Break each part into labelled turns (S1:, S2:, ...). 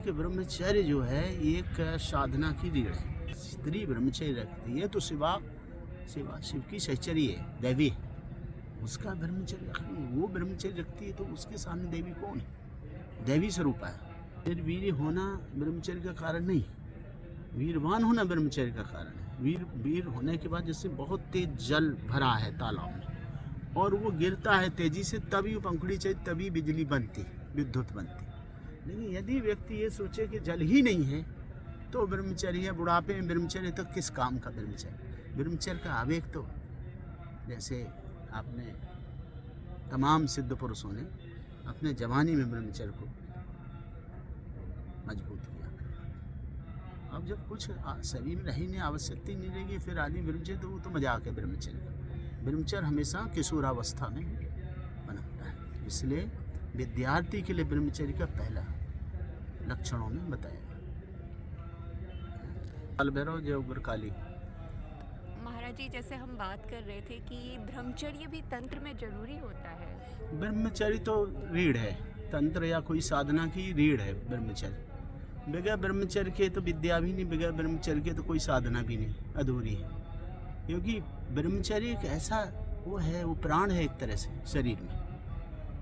S1: कि ब्रह्मचर्य जो है एक साधना की रीढ़ है। स्त्री ब्रह्मचर्य रखती है तो शिवा शिवा शिव की सहचर्य है, देवी है, उसका ब्रह्मचर्य वो ब्रह्मचर्य रखती है तो उसके सामने देवी कौन है? देवी स्वरूप है। फिर वीर होना ब्रह्मचर्य का कारण नहीं, वीरवान होना ब्रह्मचर्य का कारण है। वीर होने के बाद जैसे बहुत तेज जल भरा है तालाब में और वो गिरता है तेजी से, तभी वो पंखुड़ी चाहिए, तभी बिजली बनती, विद्युत बनती। लेकिन यदि व्यक्ति ये सोचे कि जल ही नहीं है तो ब्रह्मचर्य है, बुढ़ापे में ब्रह्मचर्य, तो किस काम का ब्रह्मचर्य? ब्रह्मचर्य का आवेग तो जैसे आपने तमाम सिद्ध पुरुषों ने अपने जवानी में ब्रह्मचर्य को मजबूत किया। अब जब कुछ शरीर में रही नहीं, आवश्यकता नहीं रहेगी, फिर आदमी ब्रह्मचर्य, तो वो तो मजाक है ब्रह्मचर्य। ब्रह्मचर्य हमेशा किशोरावस्था में बनता है, इसलिए विद्यार्थी के लिए ब्रह्मचर्य का पहला लक्षणों में बताया। काल भैरव जय उग्र काली।
S2: महाराज जी, जैसे हम बात कर रहे थे कि ब्रह्मचर्य भी तंत्र में जरूरी होता है।
S1: ब्रह्मचर्य तो रीढ़ है, तंत्र या कोई साधना की रीढ़ है ब्रह्मचर्य। बगैर ब्रह्मचर्य के तो विद्या भी नहीं, बगैर ब्रह्मचर्य के तो कोई साधना भी नहीं, अधूरी है। क्योंकि ब्रह्मचर्य एक ऐसा वो है, वो प्राण है एक तरह से शरीर में।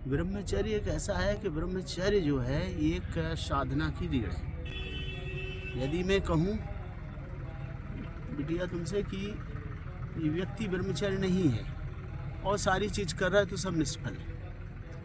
S1: ब्रह्मचर्य एक ऐसा है कि ब्रह्मचर्य जो है एक साधना की रीढ़ है। यदि मैं कहूँ बिटिया तुमसे कि ये व्यक्ति ब्रह्मचर्य नहीं है और सारी चीज़ कर रहा है तो सब निष्फल है।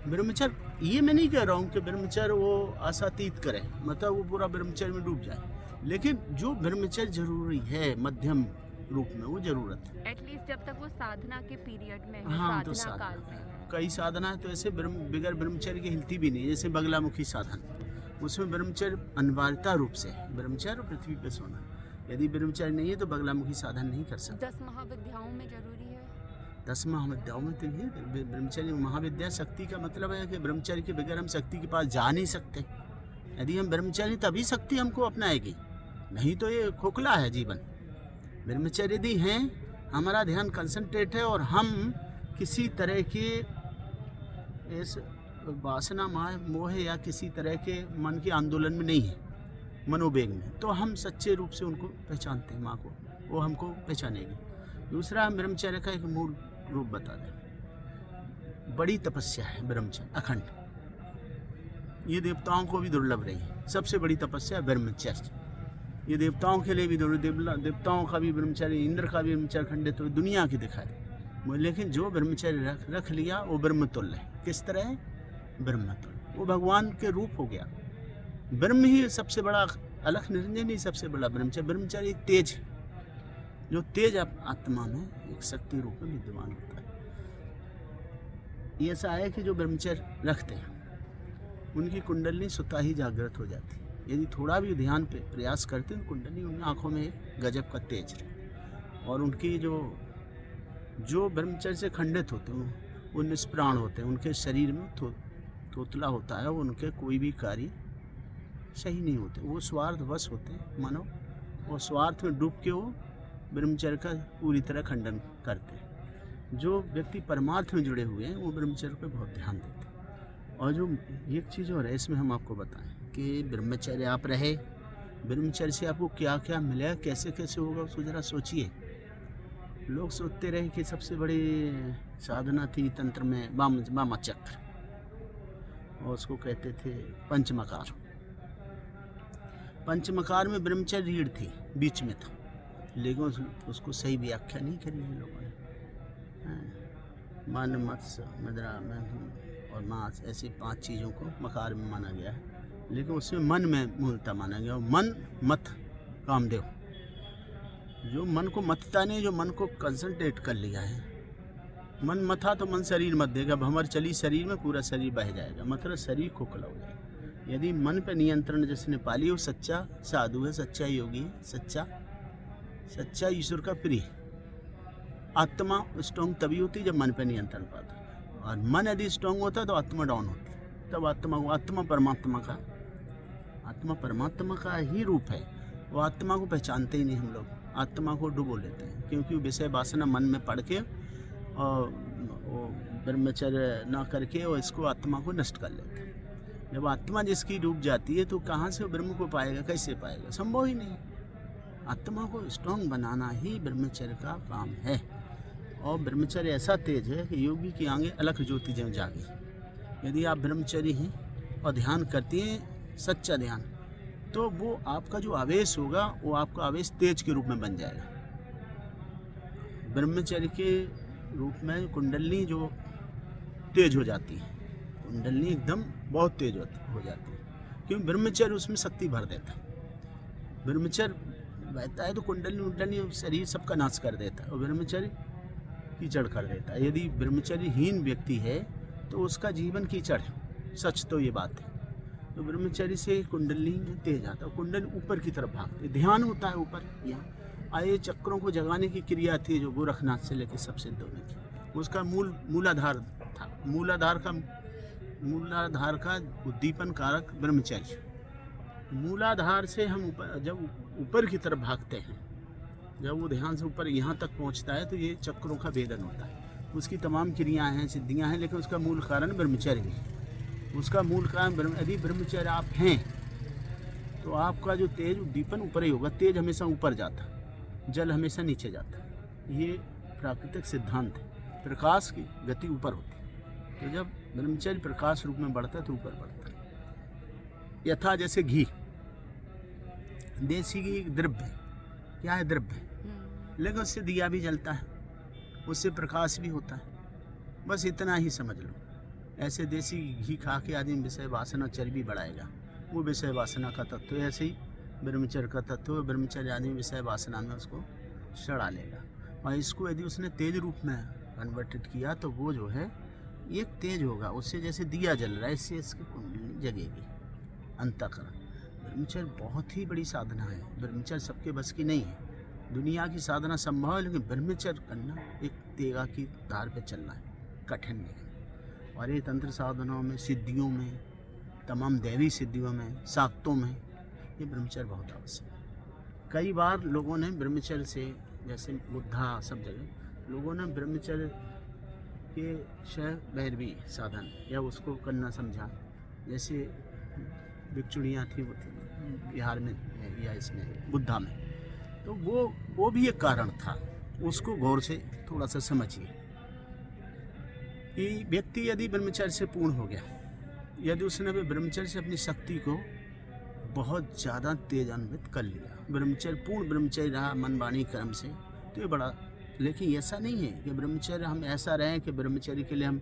S1: ब्रह्मचर्य ये मैं नहीं कह रहा हूँ कि ब्रह्मचर्य वो आशातीत करे, मतलब वो पूरा ब्रह्मचर्य में डूब जाए, लेकिन जो ब्रह्मचर्य जरूरी है मध्यम रूप में वो जरूरत है।
S2: एटलीस्ट जब तक वो साधना के पीरियड में है,
S1: हाँ, तो
S2: साधना काल में है।
S1: कई साधना तो ऐसे बगैर ब्रह्मचर्य की हिलती भी नहीं, जैसे बगलामुखी साधन, उसमें ब्रह्मचर्य अनिवार्यता रूप से ब्रह्मचर्य पृथ्वी पे सोना। यदि ब्रह्मचर्य नहीं है तो बगलामुखी साधन नहीं कर सकते।
S2: 10 महाविद्याओं में जरूरी है।
S1: 10 महाविद्याओं में तो ये ब्रह्मचर्य महाविद्या शक्ति का मतलब है कि ब्रह्मचर्य के बगैर हम शक्ति के पास जा नहीं सकते। यदि हम ब्रह्मचर्य तभी शक्ति हमको अपनाएगी, नहीं तो ये खोखला है जीवन। ब्रह्मचर्य यदि हैं, हमारा ध्यान कंसंट्रेट है और हम किसी तरह के इस वासना मोह या किसी तरह के मन के आंदोलन में नहीं है, मनोवेग में, तो हम सच्चे रूप से उनको पहचानते हैं, माँ को, वो हमको पहचानेगी। दूसरा, ब्रह्मचर्य का एक मूल रूप बता दें। बड़ी तपस्या है ब्रह्मचर्य, अखंड। ये देवताओं को भी दुर्लभ रही है, सबसे बड़ी तपस्या है ब्रह्मचर्य। ये देवताओं के लिए भी देवताओं का भी ब्रह्मचर्य, इंद्र का भी ब्रह्मचर्य खंडित तो दुनिया की दिखाए, लेकिन जो ब्रह्मचर्य रख लिया वो ब्रह्मतुल्य है। किस तरह है? ब्रह्मतुल्य, वो भगवान के रूप हो गया। ब्रह्म ही सबसे बड़ा, अलख निरंजन ही सबसे बड़ा ब्रह्मचर्य। ब्रह्मचर्य एक तेज है, जो तेज आत्मा में एक शक्ति रूप में विद्यमान होता है। ये ऐसा है कि जो ब्रह्मचर्य रखते हैं उनकी कुंडली स्वतः ही जागृत हो जाती है। यदि थोड़ा भी ध्यान पे प्रयास करते हैं, कुंडली उनकी आँखों में एक गजब का तेज है। और उनकी जो ब्रह्मचर्य से खंडित होते हैं वो निष्प्राण होते हैं, उनके शरीर में तोतला होता है, उनके कोई भी कार्य सही नहीं होते, वो स्वार्थवश होते हैं मानो, और स्वार्थ में डूब के वो ब्रह्मचर्य का पूरी तरह खंडन करते हैं। जो व्यक्ति परमार्थ में जुड़े हुए हैं वो ब्रह्मचर्य पर बहुत ध्यान देते हैं। और जो एक चीज़ और है, इसमें हम आपको बताएं कि ब्रह्मचर्य आप रहे, ब्रह्मचर्य से आपको क्या क्या मिलेगा, कैसे कैसे होगा, उसको ज़रा सोचिए। लोग सोचते रहे कि सबसे बड़ी साधना थी तंत्र में वामा चक्र, और उसको कहते थे पंचमकार। पंचमकार में ब्रह्मचर्य रीढ़ थी, बीच में था, लेकिन उसको सही व्याख्या नहीं करी है लोगों ने। मन, मत्स्य, मदिरा, मैथुन और मांस, ऐसी 5 चीज़ों को मकार में माना गया है, लेकिन उसमें मन में मूलता माना गया। और मन मत कामदेव, जो मन को मतता नहीं, जो मन को कंसंट्रेट कर लिया है। मन मथा तो मन शरीर मत देगा, भंवर चली शरीर में, पूरा शरीर बह जाएगा, मतलब शरीर खोखला हो जाएगा। यदि मन पे नियंत्रण जिसने पाली वो सच्चा साधु है, सच्चा योगी है, सच्चा ईश्वर का प्रिय। आत्मा स्ट्रॉन्ग तभी होती है जब मन पे नियंत्रण पाता है, और मन यदि स्ट्रॉन्ग होता तो आत्मा डाउन होती, तब आत्मा परमात्मा का ही रूप है। वो आत्मा को पहचानते ही नहीं हम लोग, आत्मा को डुबो लेते हैं, क्योंकि विषय वासना मन में पड़ के और वो ब्रह्मचर्य ना करके और इसको आत्मा को नष्ट कर लेते हैं। जब आत्मा जिसकी डूब जाती है तो कहाँ से वो ब्रह्म को पाएगा, कैसे पाएगा, संभव ही नहीं। आत्मा को स्ट्रांग बनाना ही ब्रह्मचर्य का काम है। और ब्रह्मचर्य ऐसा तेज है कि योगी की आगे अलख ज्योति जब जागे। यदि आप ब्रह्मचर्य हैं और ध्यान करती हैं सच्चा ध्यान, तो वो आपका जो आवेश होगा वो आपका आवेश तेज के रूप में बन जाएगा। ब्रह्मचर्य के रूप में कुंडलनी जो तेज हो जाती है, कुंडलनी एकदम बहुत तेज हो जाती है, क्योंकि ब्रह्मचर्य उसमें शक्ति भर देता है। ब्रह्मचर्य बहता है तो कुंडलनी शरीर सबका नाश कर देता है, और ब्रह्मचर्य कीचड़ कर देता है। यदि ब्रह्मचर्यहीन व्यक्ति है तो उसका जीवन कीचड़ है, सच तो ये बात है। तो ब्रह्मचर्य से कुंडली में तेज आता है, कुंडली ऊपर की तरफ भागती है, ध्यान होता है ऊपर। यहाँ आए चक्रों को जगाने की क्रिया थी जो गोरखनाथ से लेकर सब सिद्धों ने की, उसका मूलाधार था। मूलाधार का उद्दीपन कारक ब्रह्मचर्य। मूलाधार से हम ऊपर जब ऊपर की तरफ भागते हैं, जब वो ध्यान से ऊपर यहाँ तक पहुँचता है तो ये चक्रों का भेदन होता है। उसकी तमाम क्रियाएं हैं, सिद्धियां हैं, लेकिन उसका मूल कारण ब्रह्मचर्य है। उसका मूल कारण यदि ब्रह्मचर्य आप हैं तो आपका जो तेज उद्दीपन ऊपर ही होगा। तेज हमेशा ऊपर जाता, जल हमेशा नीचे जाता, ये प्राकृतिक सिद्धांत है। प्रकाश की गति ऊपर होती है, तो जब ब्रह्मचर्य प्रकाश रूप में बढ़ता है तो ऊपर बढ़ता है। यथा जैसे घी, देसी घी द्रव्य है, क्या है, द्रव्य है, लेकिन उससे दिया भी जलता है, उससे प्रकाश भी होता है। बस इतना ही समझ लो। ऐसे देसी घी खा के आदमी विषय वासना चर्बी बढ़ाएगा, वो विषय वासना का तत्व है। ऐसे ही ब्रह्मचर्य का तत्व है, ब्रह्मचर्य आदमी विषय वासना में उसको सड़ा लेगा। और इसको यदि उसने तेज रूप में कन्वर्टेड किया तो वो जो है एक तेज होगा, उससे जैसे दिया जल रहा है, इससे इसकी कुंडली जगेगी अंतःकरण। ब्रह्मचर्य बहुत ही बड़ी साधना है। ब्रह्मचर्य सबके बस की नहीं है। दुनिया की साधना संभव है, लेकिन ब्रह्मचर्य करना एक तेगा की धार पे चलना है, कठिन नहीं। और ये तंत्र साधनाओं में, सिद्धियों में, तमाम दैवी सिद्धियों में, साक्तों में ये ब्रह्मचर्य बहुत आवश्यक है। कई बार लोगों ने ब्रह्मचर्य से, जैसे बुद्धा सब जगह लोगों ने ब्रह्मचर्य के शय भैरवी साधन या उसको करना समझा। जैसे भिक्षुणियाँ थी बिहार में या इसमें बुद्धा में, तो वो भी एक कारण था। उसको गौर से थोड़ा सा समझिए कि व्यक्ति यदि ब्रह्मचर्य से पूर्ण हो गया, यदि उसने भी ब्रह्मचर्य से अपनी शक्ति को बहुत ज़्यादा तेजान्वित कर लिया, ब्रह्मचर्य पूर्ण ब्रह्मचर्य रहा मन वाणी कर्म से, तो ये बड़ा। लेकिन ऐसा नहीं है कि ब्रह्मचर्य हम ऐसा रहें कि ब्रह्मचर्य के लिए हम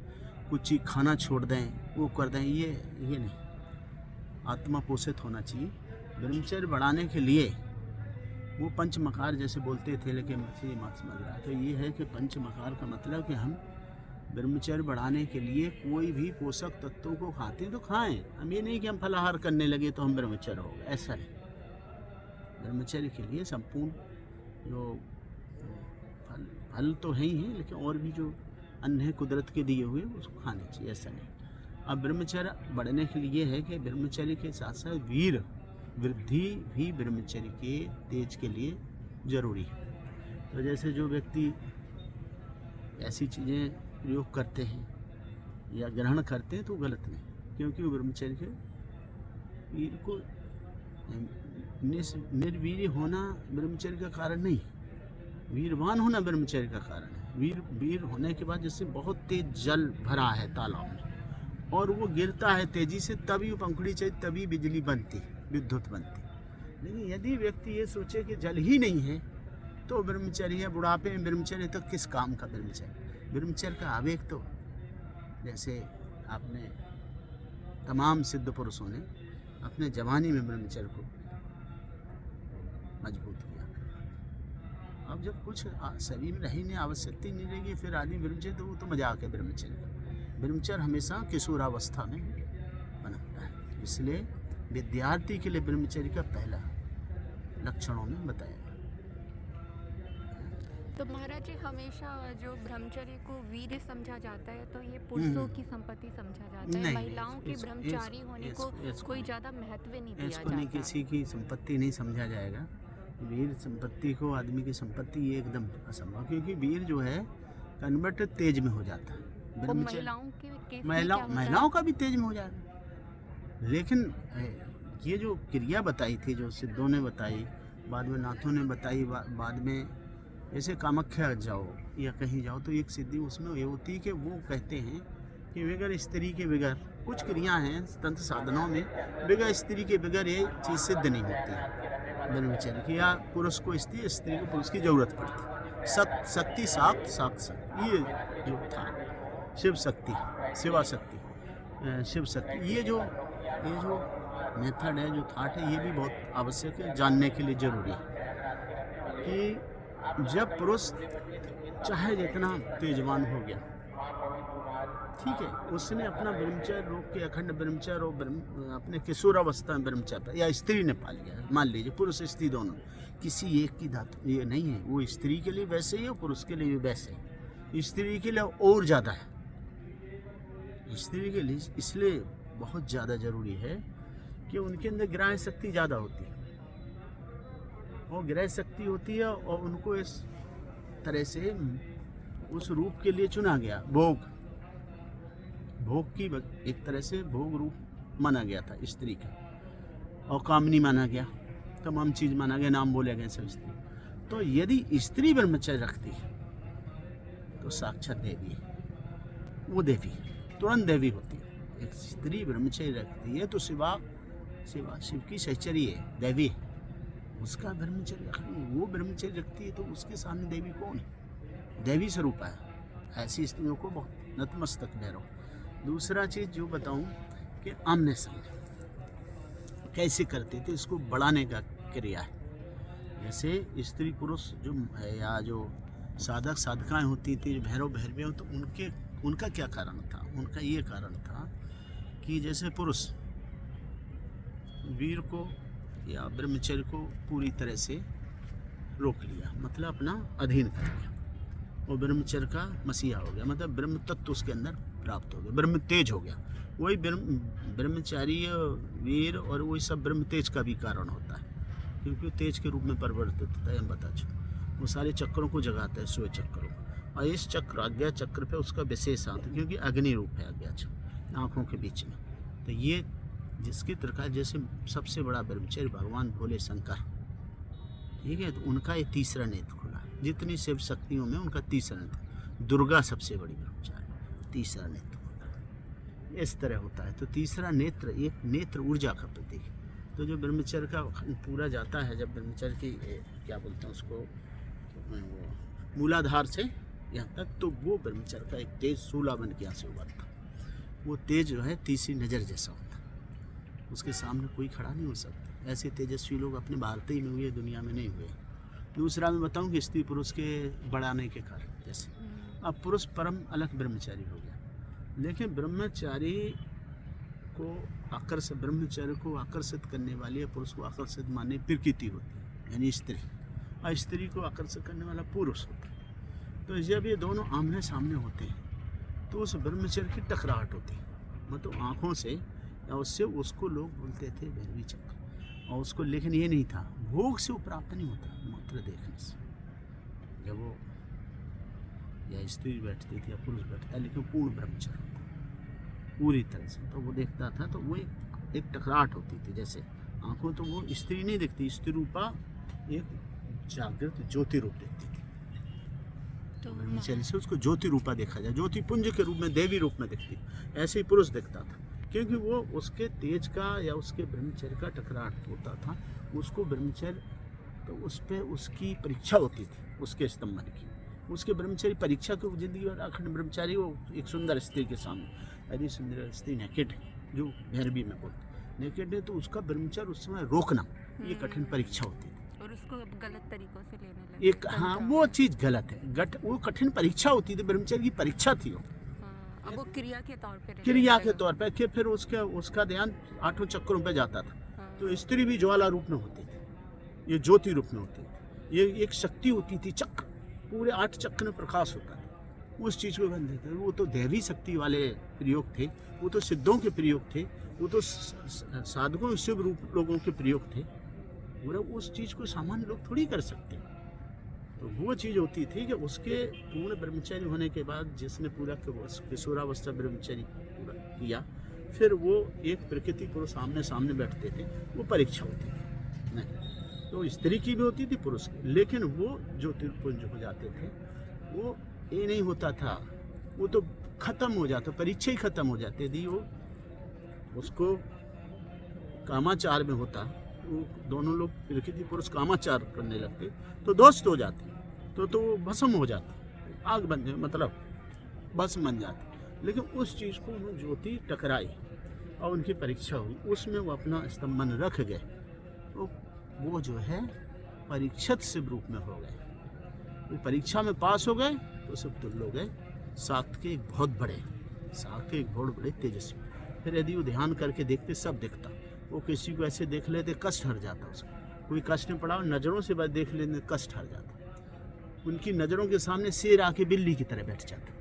S1: कुछ चीज़ खाना छोड़ दें, वो कर दें, ये नहीं। आत्मा पोषित होना चाहिए। ब्रह्मचर्य बढ़ाने के लिए वो पंचमकार जैसे बोलते थे, लेकिन मुझे मत समझ रहा है। तो ये है कि पंचमकार का मतलब कि हम ब्रह्मचर्य बढ़ाने के लिए कोई भी पोषक तत्वों को खाते हैं तो खाएं। हम ये नहीं कि हम फलाहार करने लगे तो हम ब्रह्मचर्य हो गए, ऐसा नहीं। ब्रह्मचर्य के लिए संपूर्ण जो फल तो है ही है, लेकिन और भी जो अन्न है कुदरत के दिए हुए उसको खाने चाहिए, ऐसा नहीं। अब ब्रह्मचर्य बढ़ने के लिए है कि ब्रह्मचर्य के साथ साथ वीर वृद्धि भी ब्रह्मचर्य के तेज के लिए जरूरी है। तो जैसे जो व्यक्ति ऐसी चीज़ें प्रयोग करते हैं या ग्रहण करते हैं तो गलत नहीं, क्योंकि वो ब्रह्मचर्य के वीर को निर्वीर्य होना ब्रह्मचर्य का कारण नहीं, वीरवान होना ब्रह्मचर्य का कारण है। वीर होने के बाद जैसे बहुत तेज जल भरा है तालाब में और वो गिरता है तेजी से, तभी वो पंखुड़ी चाहिए, तभी बिजली बनती, विद्युत बनती। लेकिन यदि व्यक्ति ये सोचे कि जल ही नहीं है तो ब्रह्मचर्य है, बुढ़ापे में ब्रह्मचर्य, तो किस काम का ब्रह्मचर्य। ब्रह्मचर्य का आवेग तो जैसे आपने तमाम सिद्ध पुरुषों ने अपने जवानी में ब्रह्मचर्य को मजबूत किया। अब जब कुछ शरीर में रही नहीं, आवश्यकता नहीं रहेगी, फिर आदमी ब्रह्मचर्य, तो वो तो मजाक है। ब्रह्मचर्य हमेशा किशोरावस्था में बनता है। इसलिए विद्यार्थी के लिए ब्रह्मचर्य का पहला लक्षणों में बताया।
S2: तो महाराज जी, हमेशा जो ब्रह्मचर्य को वीर समझा जाता है तो ये पुरुषों की संपत्ति समझा जाता है, महिलाओं के ब्रह्मचारी होने को कोई ज़्यादा महत्व नहीं दिया जाता।
S1: नहीं, किसी की संपत्ति नहीं समझा जाएगा। वीर संपत्ति को, आदमी की संपत्ति, ये एकदम असंभव, क्योंकि वीर जो है कन्वर्ट तेज में हो जाता है।
S2: महिलाओं के
S1: महिलाओं का भी तेज में हो जाएगा। लेकिन ये जो क्रिया बताई थी, जो सिद्धों ने बताई, बाद में नाथों ने बताई, बाद में जैसे कामाख्या जाओ या कहीं जाओ तो एक सिद्धि उसमें ये होती है कि वो कहते हैं कि बगैर स्त्री के बगैर कुछ क्रिया हैं तंत्र साधनाओं में, बगैर स्त्री के बगैर ये चीज़ सिद्ध नहीं होती ब्रह्मचर्य की, या पुरुष को स्त्री, स्त्री को पुरुष की जरूरत पड़ती। शक्ति साक्त शक्ति, ये जो था शिव शक्ति, शिवा शक्ति, शिव शक्ति, ये जो मेथड है, जो थाट है, ये भी बहुत आवश्यक है, जानने के लिए जरूरी है कि जब पुरुष चाहे जितना तेजवान हो गया, ठीक है, उसने अपना ब्रह्मचर्य रोक के अखंड ब्रह्मचर्य और अपने किशोरावस्था में ब्रह्मचर्य, या स्त्री ने पा लिया, मान लीजिए पुरुष स्त्री दोनों, किसी एक की धातु ये नहीं है, वो स्त्री के लिए वैसे ही है, पुरुष के लिए भी वैसे ही, स्त्री के लिए और ज़्यादा है, स्त्री के लिए इसलिए बहुत ज़्यादा ज़रूरी है कि उनके अंदर ग्रह शक्ति ज़्यादा होती है, और ग्रह शक्ति होती है, और उनको इस तरह से उस रूप के लिए चुना गया, भोग की एक तरह से भोग रूप माना गया था स्त्री का, और कामनी माना गया, तमाम चीज़ माना गया, नाम बोले गए सब स्त्री। तो यदि स्त्री ब्रह्मचर्य रखती है तो साक्षात देवी है, वो देवी तुरंत देवी होती है। एक स्त्री ब्रह्मचर्य रखती है तो शिव की सहचरी है, देवी है, उसका ब्रह्मचर्य, वो ब्रह्मचर्य रखती है तो उसके सामने देवी कौन है? देवी स्वरूप है। ऐसी स्त्रियों को बहुत नतमस्तक भैरव। दूसरा चीज़ जो बताऊं कि आमने सामने कैसे करते थे, इसको बढ़ाने का क्रिया है। जैसे स्त्री पुरुष जो है, या जो साधक साधकाएं होती थी, भैरव भैरवियों, तो उनका क्या कारण था? उनका ये कारण था कि जैसे पुरुष वीर को या ब्रह्मचर्य को पूरी तरह से रोक लिया, मतलब अपना अधीन कर लिया, और ब्रह्मचर्य का मसीहा हो गया, मतलब ब्रह्म तत्व उसके अंदर प्राप्त हो गया, ब्रह्म तेज हो गया। वही ब्रह्मचारी वीर और वही सब ब्रह्म तेज का भी कारण होता है, क्योंकि वो तेज के रूप में परिवर्तित होता है। हम बता चुके, वो सारे चक्रों को जगाता है, 100 चक्रों को, और इस चक्र अज्ञा चक्र पे उसका विशेष हाथ, क्योंकि अग्नि रूप है अज्ञा चक्र आँखों के बीच में। तो ये जिसकी प्रकार जैसे सबसे बड़ा ब्रह्मचर्य भगवान भोले शंकर, ठीक है, तो उनका ये तीसरा नेत्र खुला। जितनी शिव शक्तियों में उनका तीसरा नेत्र, दुर्गा सबसे बड़ी ब्रह्मचारी, तीसरा नेत्र खुला, इस तरह होता है। तो तीसरा नेत्र एक नेत्र ऊर्जा का प्रतीक है। तो जो ब्रह्मचर्य का पूरा जाता है, जब ब्रह्मचर्य की क्या बोलते हैं उसको, मूलाधार से यहाँ तक, तो वो ब्रह्मचर्य का एक तेज सूला बन के यहाँ से उभरता। वो तेज जो है तीसरी नज़र जैसा होता, उसके सामने कोई खड़ा नहीं हो सकता। ऐसे तेजस्वी लोग अपने भारत ही में हुए, दुनिया में नहीं हुए। दूसरा मैं बताऊं कि स्त्री पुरुष के बढ़ाने के कारण, जैसे अब पुरुष परम अलग ब्रह्मचारी हो गया, लेकिन ब्रह्मचारी को ब्रह्मचर्य को आकर्षित करने वाली, पुरुष को आकर्षित मानने प्रकृति होती है, यानी स्त्री, और स्त्री को आकर्षित करने वाला पुरुष होता है। तो जब ये दोनों आमने सामने होते हैं तो उस ब्रह्मचर्य की टकराहट होती है, मतलब आँखों से, या उससे उसको लोग बोलते थे भैरवी चक्र, और उसको, लेकिन ये नहीं था, भोग से वो प्राप्त नहीं होता, मात्र देखने से। जब वो या स्त्री बैठती थी या पुरुष बैठता, लेकिन पूर्ण ब्रह्मचर्य होता पूरी तरह से, तो वो देखता था, तो वो एक टकराहट होती थी। जैसे आंखों तो वो स्त्री नहीं दिखती, स्त्री रूपा एक जागृत ज्योति रूप दिखती थी, तो ब्रह्मचर्य से उसको ज्योति रूपा देखा जाए, ज्योति पुंज के रूप में, देवी रूप में दिखती। ऐसे ही पुरुष दिखता था, क्योंकि वो उसके तेज का या उसके ब्रह्मचर्य का टकराहट होता था। उसको ब्रह्मचर्य, तो उस पर उसकी परीक्षा होती थी, उसके स्तंभन की, उसके ब्रह्मचर्य परीक्षा को जिंदगी भर अखंड ब्रह्मचारी, वो एक सुंदर स्त्री के सामने, यदि सुंदर स्त्री नेकेड है, जो भैरवी में बोलते नेकेड है, तो उसका ब्रह्मचर्य उस समय रोकना ये कठिन परीक्षा होती थी, और उसको
S2: गलत तरीकों से लेने लगे।
S1: एक हाँ, वो चीज़ गलत है, वो कठिन परीक्षा होती थी, ब्रह्मचर्य की परीक्षा थी वो।
S2: अब वो क्रिया के तौर पे
S1: कि फिर उसका ध्यान 8 चक्रों पे जाता था। तो स्त्री भी ज्वाला रूप में होती थी, ये ज्योति रूप में होती थी, ये एक शक्ति होती थी, चक्र, पूरे 8 चक्र में प्रकाश होता था, उस चीज़ को बंद थे। वो तो दैवी शक्ति वाले प्रयोग थे, वो तो सिद्धों के प्रयोग थे, वो तो साधकों शिव रूप लोगों के प्रयोग थे। उस चीज़ को सामान्य लोग थोड़ी कर सकते। तो वो चीज़ होती थी कि उसके पूर्ण ब्रह्मचर्य होने के बाद जिसने पूरा किशोरावस्था ब्रह्मचर्य पूरा किया, फिर वो एक प्रकृति पुरुष आमने सामने बैठते थे, वो परीक्षा होती थी नहीं, तो स्त्री की भी होती थी पुरुष की, लेकिन वो जो त्रिपुंज हो जाते थे वो ये नहीं होता था, वो तो खत्म हो जाता, परीक्षा ही खत्म हो जाती थी। वो उसको कामाचार में होता, वो दोनों लोग प्रकृति पुरुष कामाचार करने लगते तो दोस्त हो जाते, तो वो भस्म हो जाते, आग बन जाए, मतलब भस्म बन जाते। लेकिन उस चीज़ को उन्होंने ज्योति टकराई और उनकी परीक्षा हुई, उसमें वो अपना स्तंभन रख गए, तो वो जो है परीक्षित शिव रूप में हो गए। वो परीक्षा में पास हो गए तो सब तुल्य हो गए, सात के एक बहुत बड़े तेजस्वी। फिर यदि वो ध्यान करके देखते सब दिखता, वो किसी को ऐसे देख लेते कष्ट हट जाता, उसको कोई कष्ट नहीं पड़ा, नज़रों से बस देख लेते कष्ट हट जाता। उनकी नज़रों के सामने शेर आके बिल्ली की तरह बैठ जाता,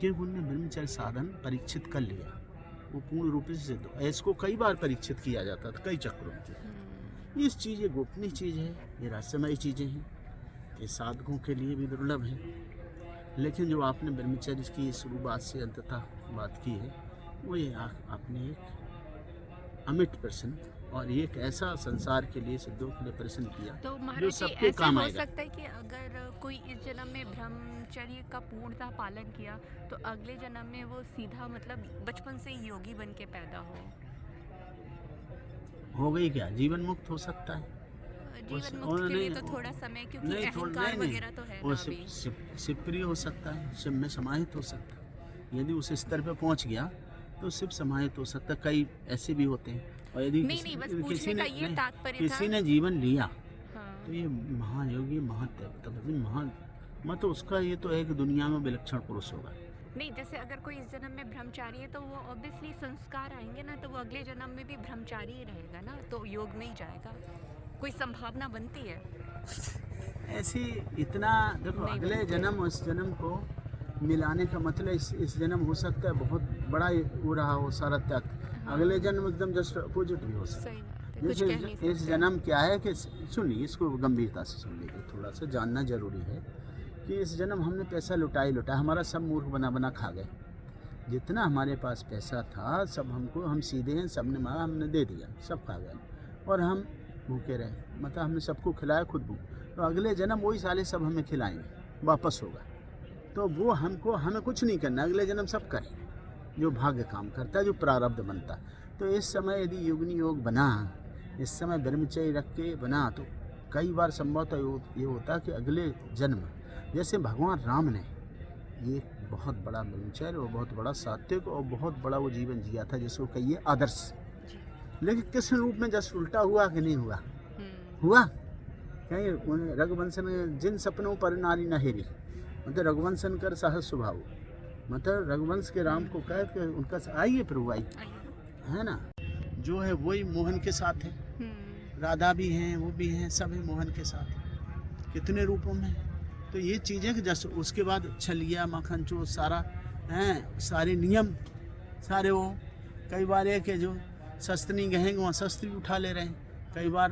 S1: क्योंकि उनने ब्रह्मचर्य साधन परीक्षित कर लिया, वो पूर्ण रूप से सिद्ध। इसको कई बार परीक्षित किया जाता था, कई चक्रों में। इस चीज़ ये गोपनीय चीज़ है, ये रहस्यमयी चीज़ें हैं, ये साधकों के लिए भी दुर्लभ है। लेकिन जो आपने ब्रह्मचर्य की शुरुआत से अंत तक बात की है, वो ये आपने एक अमिट प्रश्न और एक ऐसा संसार के लिए सिद्धों के लिए प्रश्न किया
S2: तो
S1: जो
S2: महाराज जी
S1: सबके
S2: ऐसा
S1: काम
S2: हो
S1: आएगा।
S2: सकता है कि अगर कोई इस जन्म में ब्रह्मचर्य का पूर्णतः पालन किया तो अगले जन्म में वो सीधा मतलब बचपन से ही योगी बन के पैदा
S1: हो गई क्या, जीवन मुक्त हो सकता है?
S2: जीवन मुक्त के लिए तो थोड़ा समय, क्योंकि अहंकार वगैरह तो है
S1: वो
S2: ना अभी।
S1: शिव प्रिय हो सकता है, शिव में समाहित हो सकता है। यदि उस स्तर पे पहुंच गया तो शिव समाहित हो सकता है। कई ऐसे भी होते हैं। और यदि
S2: नहीं, बस पूछने का ये तात्पर्य था,
S1: किसी ने जीवन लिया
S2: हाँ।
S1: तो ये महायोगी मतलब उसका ये तो है कि दुनिया में विलक्षण पुरुष होगा।
S2: नहीं, जैसे अगर कोई इस जन्म में ब्रह्मचारी है तो वो ऑब्वियसली संस्कार आएंगे ना, तो वो अगले जन्म में भी ब्रह्मचारी ही रहेगा ना, तो योग नहीं जाएगा, कोई संभावना बनती है
S1: ऐसी इतना देखो,
S2: नहीं
S1: अगले
S2: बनती।
S1: जन्म उस जन्म को मिलाने का मतलब इस जन्म हो सकता है बहुत बड़ा वो रहा हो सारा त्याग, अगले जन्म एकदम जस्ट अपोजिट भी हो सकता है।
S2: सही बात है, कुछ
S1: जैसे
S2: कह नहीं
S1: इस
S2: सकते।
S1: जन्म क्या है कि सुनिए, इसको गंभीरता से सुन लीजिए, थोड़ा सा जानना जरूरी है कि इस जन्म हमने पैसा लुटाया, हमारा सब मूर्ख बना खा गए। जितना हमारे पास पैसा था सब हम सीधे हैं, सबने मांगा हमने दे दिया, सब खा गए और हम भूखे रहे, मतलब हमने सबको खिलाया, खुद भूख। तो अगले जन्म वही साले सब हमें खिलाएंगे, वापस होगा। तो वो हमें कुछ नहीं करना, अगले जन्म सब करें जो भाग्य काम करता है, जो प्रारब्ध बनता। तो इस समय यदि योगिनी योग बना, इस समय ब्रह्मचर्य रख के बना, तो कई बार संभवतः ये होता कि अगले जन्म, जैसे भगवान राम ने ये बहुत बड़ा ब्रह्मचर्य और बहुत बड़ा सात्विक और बहुत बड़ा वो जीवन जिया था, जिसको कहिए आदर्श। लेकिन किस रूप में जस्ट उल्टा हुआ कि नहीं हुआ? हुआ कहीं रघुवंशन जिन सपनों पर नारी न हेरी, मतलब रघुवंशन कर सहज स्वभाव, मतलब रघुवंश के राम को कह के उनका आइए प्रभु आई, है ना, जो है वही मोहन के साथ है, राधा भी हैं, वो भी हैं, सब है मोहन के साथ, कितने रूपों में। तो ये चीज़ें कि जैसे उसके बाद छलिया माखन चो सारा हैं, सारे नियम सारे वो, कई बार है कि जो शस्त्र नहीं कहेंगे वहाँ शस्त्र भी उठा ले रहे हैं। कई बार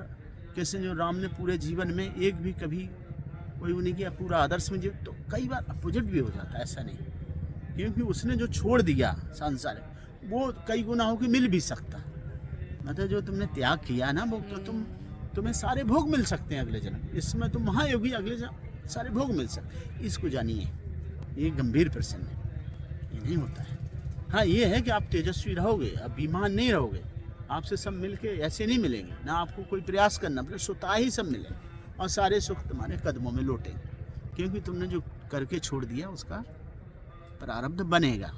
S1: कैसे जो राम ने पूरे जीवन में एक भी कभी कोई वो नहीं किया, पूरा आदर्श में जीव, तो कई बार अपोजिट भी हो जाता है, ऐसा नहीं, क्योंकि उसने जो छोड़ दिया संसार वो कई गुनाहों की मिल भी सकता, मतलब जो तुमने त्याग किया ना वो तो तुम्हें सारे भोग मिल सकते हैं अगले जन्म, इसमें तुम महायोगी, अगले जन्म सारे भोग मिल सकते। इसको जानिए, ये गंभीर प्रश्न है, ये नहीं होता है। हाँ ये है कि आप तेजस्वी रहोगे, आप बीमार नहीं रहोगे, आपसे सब मिलके ऐसे नहीं मिलेंगे, ना आपको कोई प्रयास करना पड़े, स्वतः ही सब मिलेंगे और सारे सुख तुम्हारे कदमों में लौटेंगे, क्योंकि तुमने जो करके छोड़ दिया उसका प्रारब्ध बनेगा।